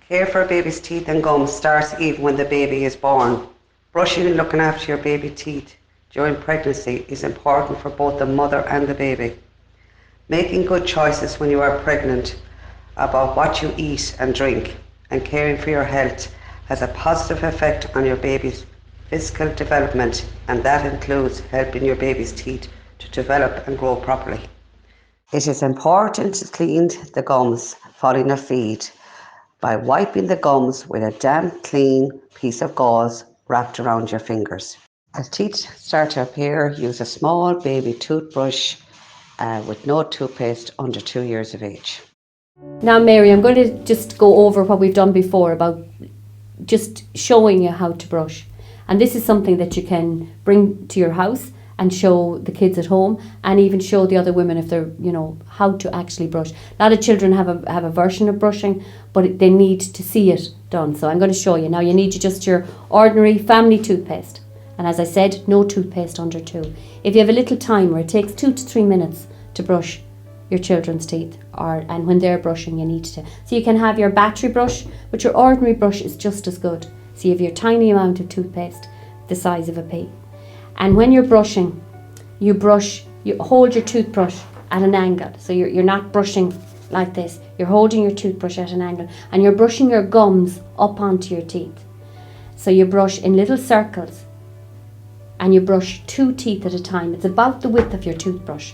Care for a baby's teeth and gums starts even when the baby is born. Brushing and looking after your baby's teeth during pregnancy is important for both the mother and the baby. Making good choices when you are pregnant about what you eat and drink and caring for your health has a positive effect on your baby's physical development, and that includes helping your baby's teeth to develop and grow properly. It is important to clean the gums following a feed by wiping the gums with a damp, clean piece of gauze wrapped around your fingers. As teeth start to appear, use a small baby toothbrush with no toothpaste under 2 years of age. Now, Mary, I'm going to just go over what we've done before about just showing you how to brush. And this is something that you can bring to your house and show the kids at home, and even show the other women if they're, how to actually brush. A lot of children have a version of brushing, but they need to see it done. So I'm going to show you. Now you need just your ordinary family toothpaste. And as I said, no toothpaste under 2. If you have a little timer, it takes 2 to 3 minutes to brush your children's teeth, and when they're brushing you need to. So you can have your battery brush, but your ordinary brush is just as good. So you have your tiny amount of toothpaste, the size of a pea. And when you're brushing, you hold your toothbrush at an angle. So you're not brushing like this. You're holding your toothbrush at an angle, and you're brushing your gums up onto your teeth. So you brush in little circles, and you brush 2 teeth at a time. It's about the width of your toothbrush.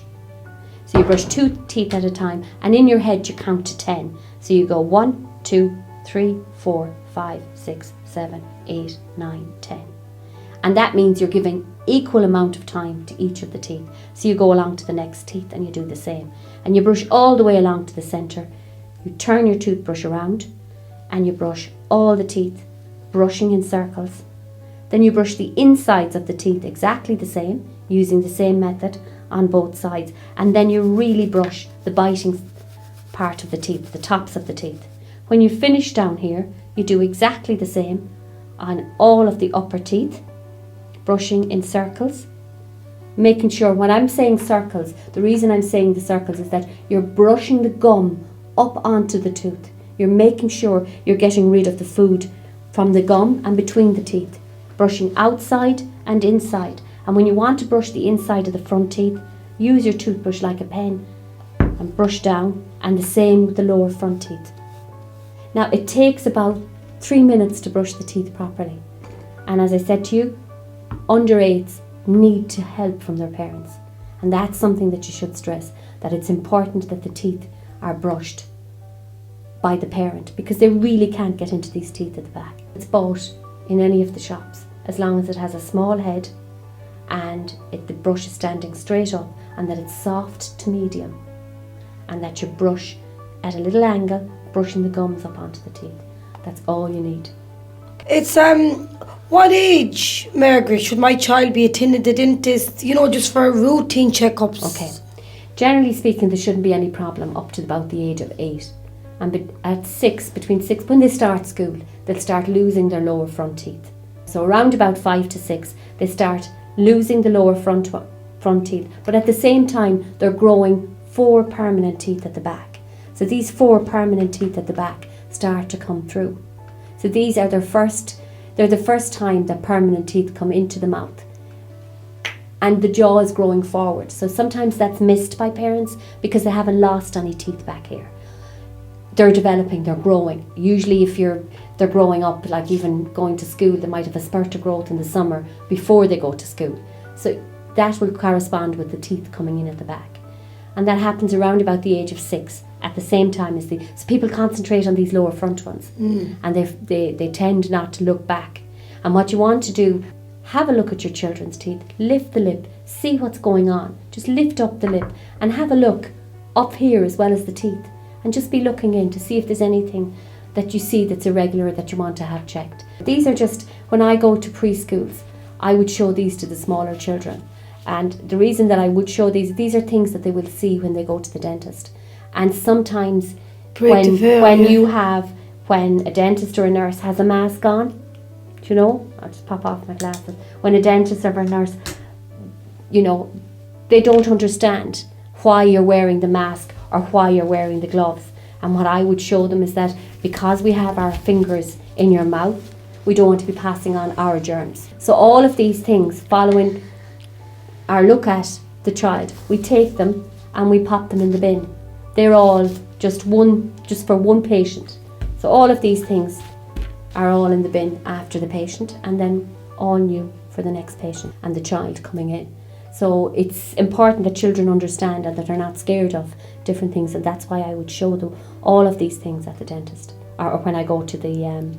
So you brush 2 teeth at a time, and in your head you count to 10. So you go 1, 2, 3, 4, 5, 6, 7, 8, 9, 10. And that means you're giving equal amount of time to each of the teeth. So you go along to the next teeth and you do the same. And you brush all the way along to the centre. You turn your toothbrush around and you brush all the teeth, brushing in circles. Then you brush the insides of the teeth exactly the same, using the same method on both sides. And then you really brush the biting part of the teeth, the tops of the teeth. When you finish down here, you do exactly the same on all of the upper teeth, brushing in circles, making sure when I'm saying circles, the reason I'm saying the circles is that you're brushing the gum up onto the tooth. You're making sure you're getting rid of the food from the gum and between the teeth, brushing outside and inside. And when you want to brush the inside of the front teeth, use your toothbrush like a pen and brush down, and the same with the lower front teeth. Now it takes about 3 minutes to brush the teeth properly. And as I said to you, under 8s need to help from their parents, and that's something that you should stress, that it's important that the teeth are brushed by the parent, because they really can't get into these teeth at the back. It's bought in any of the shops as long as it has a small head and the brush is standing straight up, and that it's soft to medium, and that you brush at a little angle, brushing the gums up onto the teeth. That's all you need. It's what age, Margaret, should my child be attending the dentist, just for routine checkups? Okay. Generally speaking, there shouldn't be any problem up to about the age of 8. And at 6, between 6, when they start school, they'll start losing their lower front teeth. So around about 5 to 6, they start losing the lower front teeth. But at the same time, they're growing 4 permanent teeth at the back. So these 4 permanent teeth at the back start to come through. So these are they're the first time that permanent teeth come into the mouth. And the jaw is growing forward. So sometimes that's missed by parents because they haven't lost any teeth back here. They're developing, they're growing. Usually if they're growing up, like even going to school, they might have a spurt of growth in the summer before they go to school. So that will correspond with the teeth coming in at the back. And that happens around about the age of 6, at the same time as so people concentrate on these lower front ones, and they tend not to look back. And what you want to do, have a look at your children's teeth, lift the lip, see what's going on. Just lift up the lip and have a look up here as well as the teeth, and just be looking in to see if there's anything that you see that's irregular that you want to have checked. These are just, when I go to preschools, I would show these to the smaller children. And the reason that I would show these are things that they will see when they go to the dentist. And sometimes when a dentist or a nurse has a mask on, I'll just pop off my glasses. When a dentist or a nurse, they don't understand why you're wearing the mask or why you're wearing the gloves. And what I would show them is that because we have our fingers in your mouth, we don't want to be passing on our germs. So all of these things, following our look at the child, we take them and we pop them in the bin. They're all just for one patient. So all of these things are all in the bin after the patient, and then all new for the next patient and the child coming in. So it's important that children understand and that they're not scared of different things, and that's why I would show them all of these things at the dentist, or when I go to the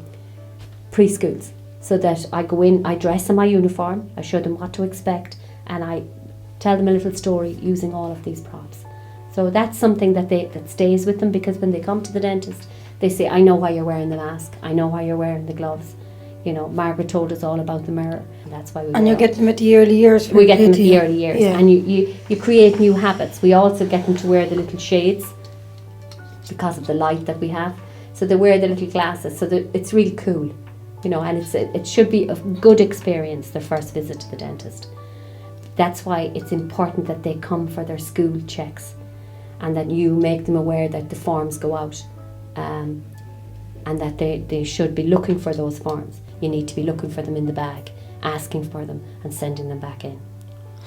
preschools, so that I go in, I dress in my uniform, I show them what to expect, and I tell them a little story using all of these props. So that's something that stays with them, because when they come to the dentist, they say, I know why you're wearing the mask, I know why you're wearing the gloves. You know, Margaret told us all about the mirror, and that's why we And you get them at the early years. We get them at the early years, yeah. and you create new habits. We also get them to wear the little shades because of the light that we have. So they wear the little glasses, so that it's really cool, you know, and it should be a good experience, their first visit to the dentist. That's why it's important that they come for their school checks, and that you make them aware that the forms go out, and that they should be looking for those forms. You need to be looking for them in the bag, asking for them and sending them back in,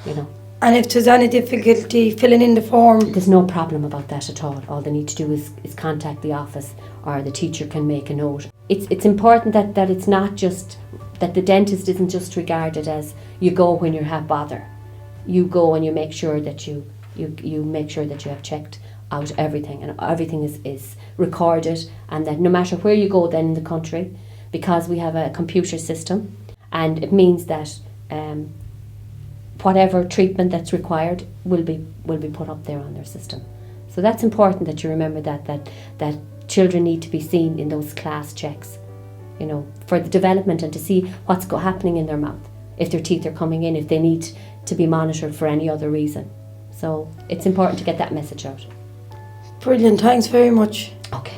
you know. And if there's any difficulty filling in the form, There's no problem about that at all. All they need to do is contact the office, or the teacher can make a note. It's important that it's not just, that the dentist isn't just regarded as you go when you have bother. You go and you make sure that you make sure that you have checked out everything, and everything is recorded, and that no matter where you go then in the country, because we have a computer system, and it means that whatever treatment that's required will be put up there on their system. So that's important that you remember that children need to be seen in those class checks, you know, for the development, and to see what's happening in their mouth, if their teeth are coming in, if they need to be monitored for any other reason. So it's important to get that message out. brilliant, thanks very much. Okay.